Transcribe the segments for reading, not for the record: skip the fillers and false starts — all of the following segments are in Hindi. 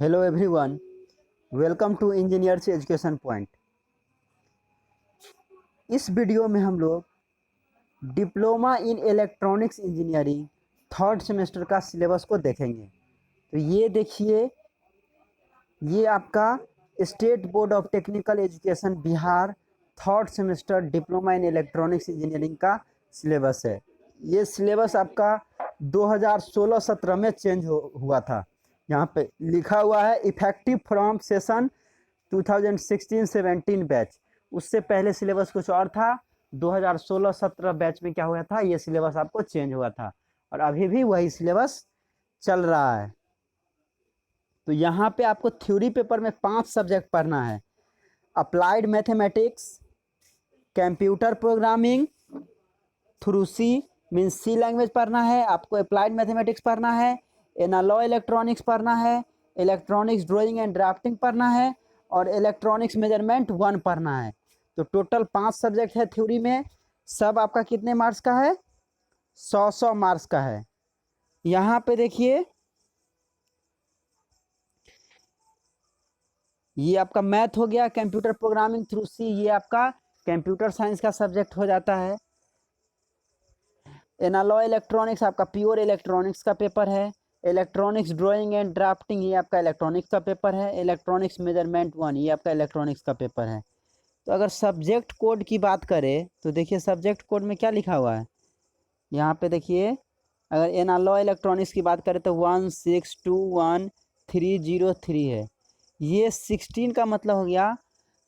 Hello everyone, welcome to engineers education point. इस वीडियो में हम लोग diploma in electronics engineering third semester का सिलेबस को देखेंगे। तो ये देखिए, ये आपका state board of technical education Bihar third semester diploma in electronics engineering का सिलेबस है। ये सिलेबस आपका 2016-17 में चेंज हुआ था। यहाँ पे लिखा हुआ है इफेक्टिव फ्रॉम सेशन 2016-17 बैच। उससे पहले सिलेबस कुछ और था। 2016-17 बैच में क्या हुआ था, ये सिलेबस आपको चेंज हुआ था और अभी भी वही सिलेबस चल रहा है। तो यहाँ पे आपको थ्योरी पेपर में 5 सब्जेक्ट पढ़ना है। Applied mathematics, computer programming through C means C language पढ़ना है आपको, अप्लाइड मैथमेटिक्स पढ़ना है, एनालॉय इलेक्ट्रॉनिक्स पढ़ना है, इलेक्ट्रॉनिक्स ड्राइंग एंड ड्राफ्टिंग पढ़ना है और इलेक्ट्रॉनिक्स मेजरमेंट 1 पढ़ना है। तो टोटल 5 सब्जेक्ट है थ्योरी में। सब आपका कितने मार्क्स का है? 100 मार्क्स का है। यहाँ पे देखिए, ये आपका मैथ हो गया, कंप्यूटर प्रोग्रामिंग थ्रू सी, ये आपका कंप्यूटर साइंस का सब्जेक्ट हो जाता है। एनालॉय इलेक्ट्रॉनिक्स आपका प्योर इलेक्ट्रॉनिक्स का पेपर है। इलेक्ट्रॉनिक्स ड्राइंग एंड ड्राफ्टिंग, ये आपका इलेक्ट्रॉनिक्स का पेपर है। इलेक्ट्रॉनिक्स मेजरमेंट 1, ये आपका इलेक्ट्रॉनिक्स का पेपर है। तो अगर सब्जेक्ट कोड की बात करें तो देखिए सब्जेक्ट कोड में क्या लिखा हुआ है। यहाँ पे देखिए, अगर एनालॉय इलेक्ट्रॉनिक्स की बात करें तो 1621303 है। ये 16 का मतलब हो गया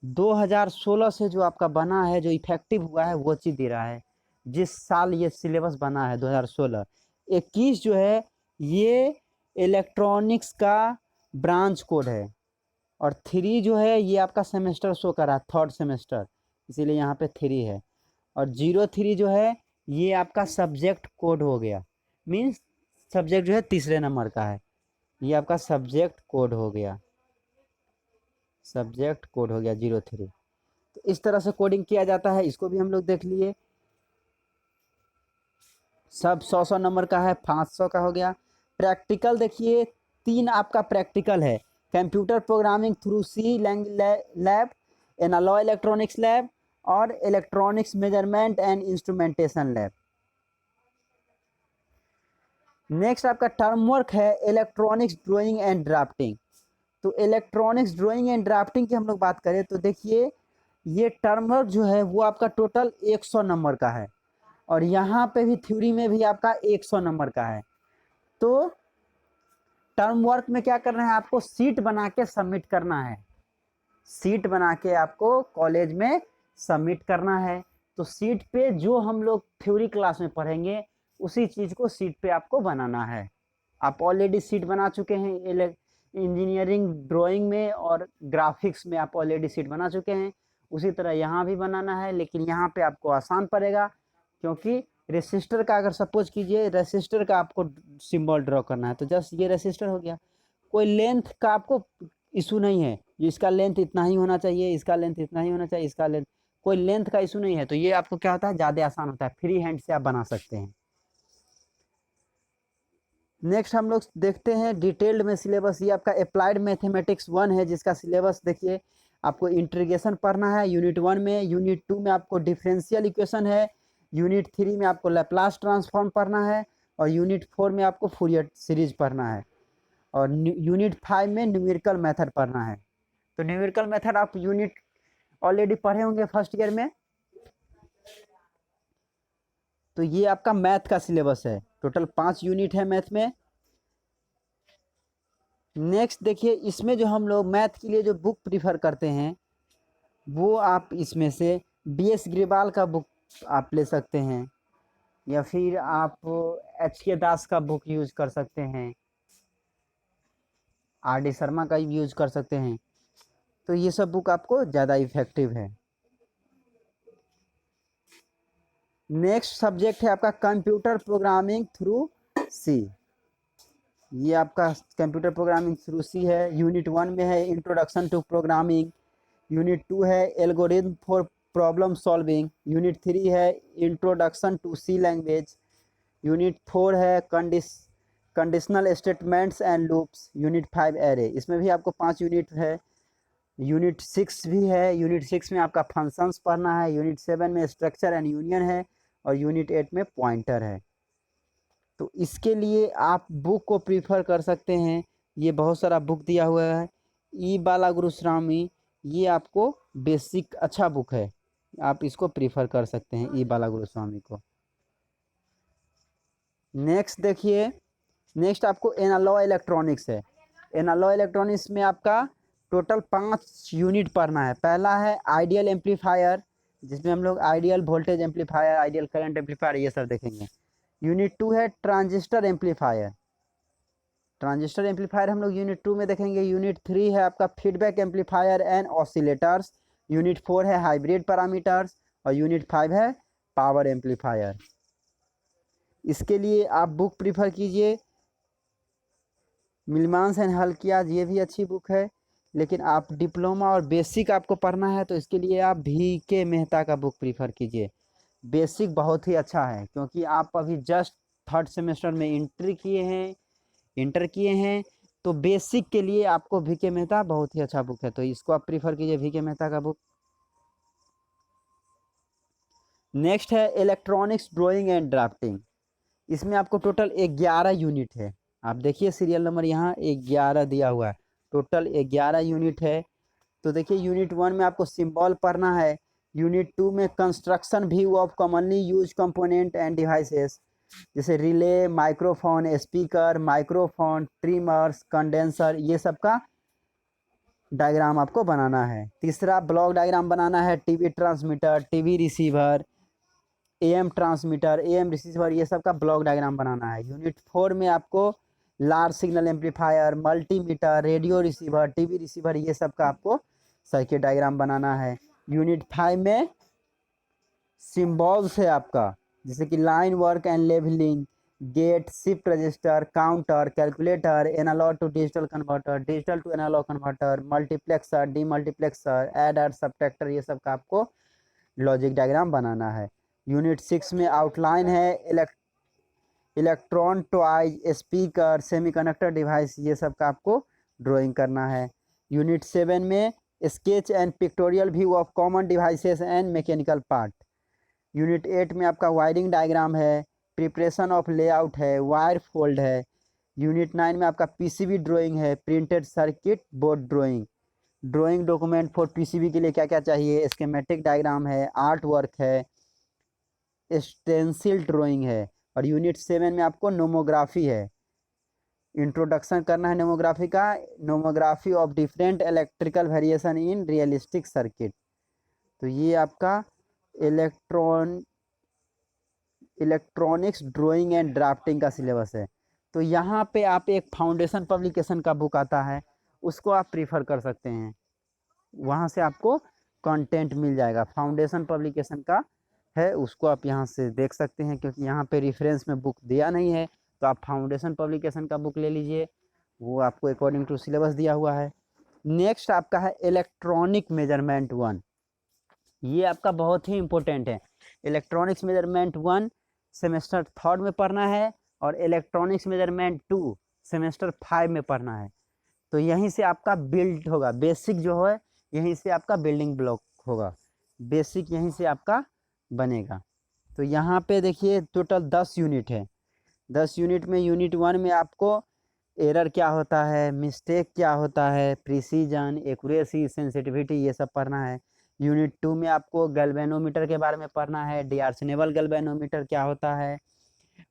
2016 से जो आपका बना है, जो इफेक्टिव हुआ है वो चीज़ दे रहा है। जिस साल ये सिलेबस बना है 2016। 21 जो है ये इलेक्ट्रॉनिक्स का ब्रांच कोड है और 3 जो है ये आपका सेमेस्टर शो कर रहा है, थर्ड सेमेस्टर, इसीलिए यहाँ पे 3 है। और 03 जो है ये आपका सब्जेक्ट कोड हो गया, मीन्स सब्जेक्ट जो है तीसरे नंबर का है, ये आपका सब्जेक्ट कोड हो गया, सब्जेक्ट कोड हो गया 03। तो इस तरह से कोडिंग किया जाता है, इसको भी हम लोग देख लिए। सब 100 नंबर का है, 500 का हो गया। प्रैक्टिकल देखिए, 3 आपका प्रैक्टिकल है। कंप्यूटर प्रोग्रामिंग थ्रू सी लैब, एनालॉय इलेक्ट्रॉनिक्स लैब और electronics measurement and instrumentation lab. Next आपका टर्म वर्क है इलेक्ट्रॉनिक्स ड्राइंग एंड ड्राफ्टिंग। तो इलेक्ट्रॉनिक्स ड्राइंग एंड ड्राफ्टिंग की हम लोग बात करें तो देखिए, ये टर्म वर्क जो है वो आपका टोटल 100 नंबर का है और यहाँ पे भी थ्योरी में भी आपका 100 नंबर का है। तो टर्म वर्क में क्या करना है, आपको सीट बना के सबमिट करना है। सीट बना के आपको कॉलेज में सबमिट करना है। तो सीट पे जो हम लोग थ्योरी क्लास में पढ़ेंगे उसी चीज़ को सीट पे आपको बनाना है। आप ऑलरेडी सीट बना चुके हैं इंजीनियरिंग ड्राइंग में और ग्राफिक्स में, आप ऑलरेडी सीट बना चुके हैं। उसी तरह यहाँ भी बनाना है, लेकिन यहाँ पे आपको आसान पड़ेगा क्योंकि रेसिस्टर का, अगर सपोज कीजिए रेसिस्टर का आपको सिंबल ड्रॉ करना है तो जस्ट ये रेसिस्टर हो गया। कोई लेंथ का आपको इशू नहीं है, इसका लेंथ इतना ही होना चाहिए, इसका लेंथ इतना ही होना चाहिए, इसका लेंथ, कोई लेंथ का इशू नहीं है। तो ये आपको क्या होता है, ज़्यादा आसान होता है, फ्री हैंड से आप बना सकते हैं। नेक्स्ट हम लोग देखते हैं डिटेल्ड में सिलेबस। ये आपका अप्लाइड मैथमेटिक्स 1 है, जिसका सिलेबस देखिए, आपको इंटीग्रेशन पढ़ना है यूनिट 1 में, यूनिट 2 में आपको डिफरेंशियल इक्वेशन है, यूनिट 3 में आपको लैप्लास ट्रांसफॉर्म पढ़ना है और यूनिट 4 में आपको फूरियर सीरीज पढ़ना है और यूनिट 5 में न्यूमेरिकल मेथड पढ़ना है। तो न्यूमेरिकल मेथड आप यूनिट ऑलरेडी पढ़े होंगे फर्स्ट ईयर में। तो ये आपका मैथ का सिलेबस है, टोटल 5 यूनिट है मैथ में। नेक्स्ट देखिए, इसमें जो हम लोग मैथ के लिए जो बुक प्रीफर करते हैं वो आप इसमें से BS ग्रेवाल का बुक आप ले सकते हैं या फिर आप HK दास का बुक यूज कर सकते हैं, RD शर्मा का यूज कर सकते हैं। तो ये सब बुक आपको ज़्यादा इफेक्टिव है। नेक्स्ट सब्जेक्ट है आपका कंप्यूटर प्रोग्रामिंग थ्रू सी। ये आपका कंप्यूटर प्रोग्रामिंग थ्रू सी है। यूनिट 1 में है इंट्रोडक्शन टू प्रोग्रामिंग, यूनिट 2 है algorithm for problem solving, unit 3 है introduction to C language, unit 4 है conditional statements and loops, unit 5 array, इसमें भी आपको 5 यूनिट है। यूनिट 6 भी है, यूनिट 6 में आपका फंक्शंस पढ़ना है। यूनिट 7 में स्ट्रक्चर एंड यूनियन है और यूनिट 8 में पॉइंटर है। तो इसके लिए आप बुक को प्रीफर कर सकते हैं, ये बहुत सारा बुक दिया हुआ है। ई बाला गुरुस्वामी, ये आपको बेसिक अच्छा बुक है, आप इसको प्रीफर कर सकते हैं ई बाला गुरुस्वामी को। नेक्स्ट देखिए, नेक्स्ट आपको एनालॉय इलेक्ट्रॉनिक्स है। एनालॉय इलेक्ट्रॉनिक्स में आपका टोटल 5 यूनिट पढ़ना है। पहला है आइडियल एम्पलीफायर, जिसमें हम लोग ideal voltage amplifier, ideal current amplifier ये सब देखेंगे। यूनिट 2 है ट्रांजिस्टर एम्पलीफायर, ट्रांजिस्टर एम्पलीफायर हम लोग यूनिट 2 में देखेंगे। यूनिट 3 है आपका feedback amplifier and oscillators. Unit 4 है हाइब्रिड पैरामीटर्स और यूनिट 5 है पावर एम्पलीफायर। इसके लिए आप बुक प्रीफर कीजिए, मिलमांस एंड हल्कियाज, ये भी अच्छी बुक है। लेकिन आप डिप्लोमा और बेसिक आपको पढ़ना है तो इसके लिए आप VK मेहता का बुक प्रीफर कीजिए। बेसिक बहुत ही अच्छा है, क्योंकि आप अभी जस्ट 3rd सेमेस्टर में इंटर किए हैं, तो बेसिक के लिए आपको VK मेहता बहुत ही अच्छा बुक है, तो इसको आप प्रीफर कीजिए, VK मेहता का बुक। नेक्स्ट है इलेक्ट्रॉनिक्स ड्राइंग एंड ड्राफ्टिंग, इसमें आपको टोटल 11 यूनिट है। आप देखिए सीरियल नंबर यहाँ 11 दिया हुआ है, टोटल 11 यूनिट है। तो देखिए यूनिट 1 में आपको सिंबल पढ़ना है। यूनिट 2 में construction view of commonly use component and devices, जैसे relay, microphone, speaker, microphone, trimmers, condenser, ये सब का डायग्राम आपको बनाना है। तीसरा ब्लॉक डायग्राम बनाना है, TV transmitter, TV receiver, AM transmitter, AM receiver, ये सब का ब्लॉक डायग्राम बनाना है। यूनिट 4 में आपको large signal amplifier, multimeter, radio receiver, TV receiver, ये सब का आपको सर्किट डायग्राम बनाना है। यूनिट 5 में सिंबल्स है आपका, जैसे कि line work and levelling, gate, shift register, counter, calculator, analog to digital converter, digital to analog converter, multiplexer, demultiplexer, adder, subtractor, ये सब का आपको लॉजिक डायग्राम बनाना है। यूनिट 6 में आउटलाइन है, electron toys, speaker, semiconductor device, ये सब का आपको ड्राइंग करना है। यूनिट 7 में sketch and pictorial view of common devices and mechanical part. Unit 8 में आपका वायरिंग डायग्राम है, प्रिपरेशन ऑफ लेआउट है, वायर फोल्ड है। यूनिट 9 में आपका PCB ड्राइंग है, printed circuit board drawing, drawing document for PCB के लिए क्या क्या चाहिए, स्कीमेटिक डायग्राम है, आर्ट वर्क है, स्टेंसिल ड्राइंग है। और यूनिट 7 में आपको नोमोग्राफी है, इंट्रोडक्शन करना है नोमोग्राफी का, nomography of different electrical variation in realistic circuit. तो ये आपका इलेक्ट्रॉनिक्स ड्राइंग एंड ड्राफ्टिंग का सिलेबस है। तो यहाँ पे आप एक फाउंडेशन पब्लिकेशन का बुक आता है, उसको आप प्रीफर कर सकते हैं, वहाँ से आपको कंटेंट मिल जाएगा। फाउंडेशन पब्लिकेशन का है, उसको आप यहाँ से देख सकते हैं, क्योंकि यहाँ पे रेफरेंस में बुक दिया नहीं है, तो आप फाउंडेशन पब्लिकेशन का बुक ले लीजिए, वो आपको अकॉर्डिंग टू सिलेबस दिया हुआ है। नेक्स्ट आपका है इलेक्ट्रॉनिक मेजरमेंट 1, ये आपका बहुत ही इंपॉर्टेंट है। इलेक्ट्रॉनिक्स मेजरमेंट 1 सेमेस्टर 3rd में पढ़ना है और इलेक्ट्रॉनिक्स मेजरमेंट 2 सेमेस्टर 5 में पढ़ना है। तो यहीं से आपका बिल्ड होगा, बेसिक जो है यहीं से आपका बिल्डिंग ब्लॉक होगा, बेसिक यहीं से आपका बनेगा। तो यहाँ पे देखिए टोटल 10 यूनिट है। 10 यूनिट में यूनिट 1 में आपको एरर क्या होता है, मिस्टेक क्या होता है, प्रिसीजन, एक्यूरेसी, सेंसिटिविटी, ये सब पढ़ना है। यूनिट 2 में आपको गैल्वेनोमीटर के बारे में पढ़ना है, डीआर्सनेबल गैल्वेनोमीटर क्या होता है,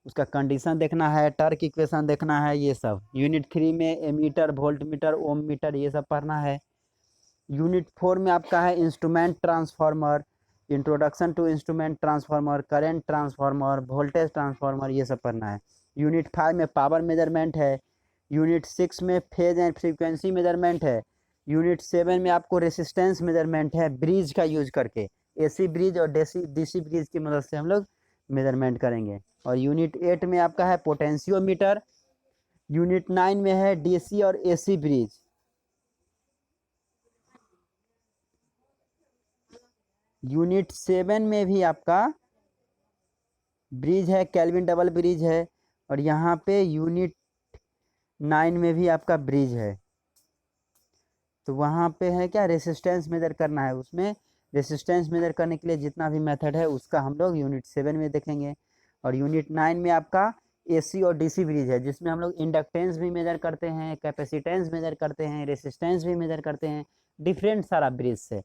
उसका कंडीशन देखना है, टर्क इक्वेशन देखना है, ये सब। यूनिट 3 में ammeter, volt meter, ohm meter, ये सब पढ़ना है। यूनिट 4 में आपका है instrument transformer, introduction to instrument transformer, current transformer, voltage transformer, ये सब पढ़ना है। यूनिट 5 में पावर मेजरमेंट है। यूनिट 6 में फेज एंड फ्रीक्वेंसी मेजरमेंट है। यूनिट 7 में आपको रेसिस्टेंस मेजरमेंट है, ब्रिज का यूज करके, AC ब्रिज और DC ब्रिज की मदद से हम लोग मेजरमेंट करेंगे। और यूनिट 8 में आपका है पोटेंशियोमीटर। यूनिट 9 में है DC और AC ब्रिज। यूनिट 7 में भी आपका ब्रिज है, केल्विन डबल ब्रिज है। और यहाँ पे यूनिट 9 में भी आपका ब्रिज है, तो वहाँ पे है क्या, रेसिस्टेंस मेजर करना है। उसमें रेसिस्टेंस मेजर करने के लिए जितना भी मेथड है उसका हम लोग यूनिट 7 में देखेंगे। और यूनिट 9 में आपका एसी और डीसी ब्रिज है, जिसमें हम लोग इंडक्टेंस भी मेजर करते हैं, कैपेसिटेंस मेजर करते हैं, रेसिस्टेंस भी मेजर करते हैं, डिफरेंट सारा ब्रिज से।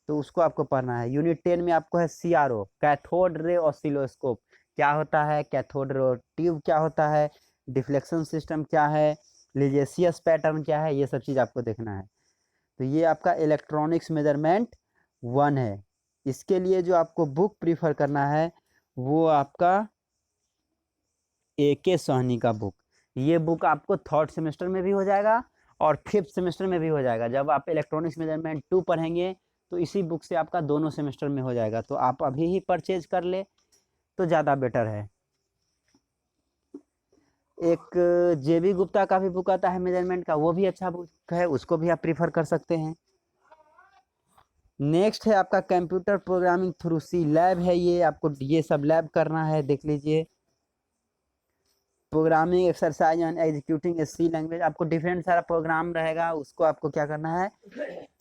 तो उसको आपको पढ़ना है। यूनिट 10 में आपको है सीआरओ, कैथोड रे ऑसिलोस्कोप, क्या होता है, कैथोड रे ट्यूब क्या होता है, डिफ्लेक्शन सिस्टम क्या है, लिजेसियस पैटर्न क्या है, ये सब चीज़ आपको देखना है। तो ये आपका इलेक्ट्रॉनिक्स मेजरमेंट 1 है। इसके लिए जो आपको बुक प्रीफर करना है वो आपका AK सोहनी का बुक। ये बुक आपको थर्ड सेमेस्टर में भी हो जाएगा और फिफ्थ सेमेस्टर में भी हो जाएगा। जब आप इलेक्ट्रॉनिक्स मेजरमेंट 2 पढ़ेंगे तो इसी बुक से आपका दोनों सेमेस्टर में हो जाएगा। तो आप अभी ही परचेज कर ले तो ज़्यादा बेटर है। एक JB गुप्ता का भी बुक आता है मेजरमेंट का, वो भी अच्छा बुक है, उसको भी आप प्रीफर कर सकते हैं। नेक्स्ट है आपका कंप्यूटर प्रोग्रामिंग थ्रू सी लैब है। ये आपको ये सब लैब करना है, देख लीजिए। Programming exercise and executing a C language, आपको डिफरेंट सारा प्रोग्राम रहेगा, उसको आपको क्या करना है,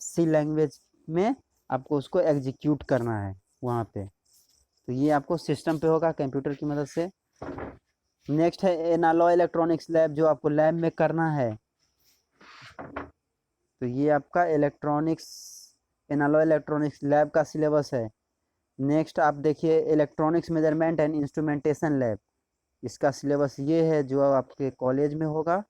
सी लैंग्वेज में आपको उसको एग्जीक्यूट करना है वहाँ पे। तो ये आपको सिस्टम पे होगा कंप्यूटर की मदद से। नेक्स्ट है एनालॉय इलेक्ट्रॉनिक्स लैब, जो आपको लैब में करना है। तो ये आपका एनालॉय इलेक्ट्रॉनिक्स लैब का सिलेबस है। नेक्स्ट आप देखिए electronics measurement and instrumentation lab, इसका सिलेबस ये है जो आपके कॉलेज में होगा।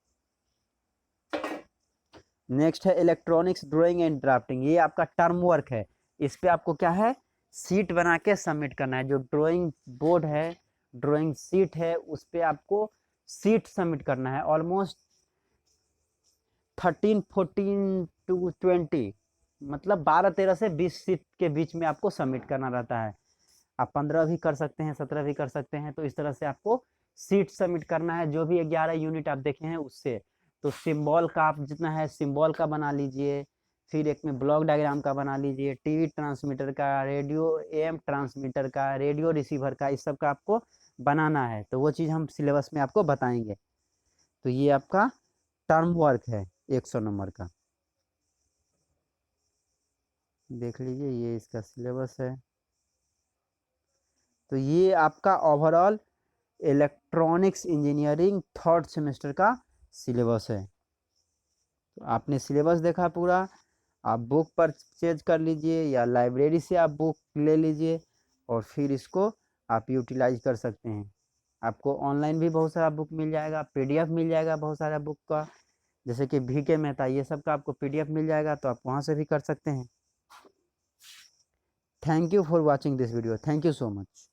नेक्स्ट है इलेक्ट्रॉनिक्स ड्राइंग एंड ड्राफ्टिंग, ये आपका टर्म वर्क है। इस पे आपको क्या है, सीट बना के सबमिट करना है। जो ड्राइंग बोर्ड है, ड्राइंग सीट है, उस पे आपको सीट सबमिट करना है। ऑलमोस्ट 13 14 टू 20, मतलब 12-13 से 20 सीट के बीच में आपको सबमिट करना रहता है। आप 15 भी कर सकते हैं, 17 भी कर सकते हैं। तो इस तरह से आपको सीट सबमिट करना है, जो भी 11 यूनिट आप देखे हैं उससे। तो सिंबल का आप जितना है सिंबल का बना लीजिए, फिर एक में ब्लॉक डायग्राम का बना लीजिए, टीवी ट्रांसमीटर का, रेडियो AM ट्रांसमीटर का, रेडियो रिसीवर का, इस सब का आपको बनाना है। तो वो चीज़ हम सिलेबस में आपको बताएंगे। तो ये आपका टर्म वर्क है 100 नंबर का, देख लीजिए, ये इसका सिलेबस है। तो ये आपका overall electronics engineering third semester का सिलेबस है। तो आपने सिलेबस देखा पूरा, आप बुक परचेज कर लीजिए या लाइब्रेरी से आप बुक ले लीजिए और फिर इसको आप यूटिलाइज कर सकते हैं। आपको ऑनलाइन भी बहुत सारा बुक मिल जाएगा, PDF मिल जाएगा बहुत सारा बुक का, जैसे कि VK मेहता, ये सब का आपको PDF मिल जाएगा, तो आप वहाँ से भी कर सकते हैं। Thank you for watching this video, thank you so much.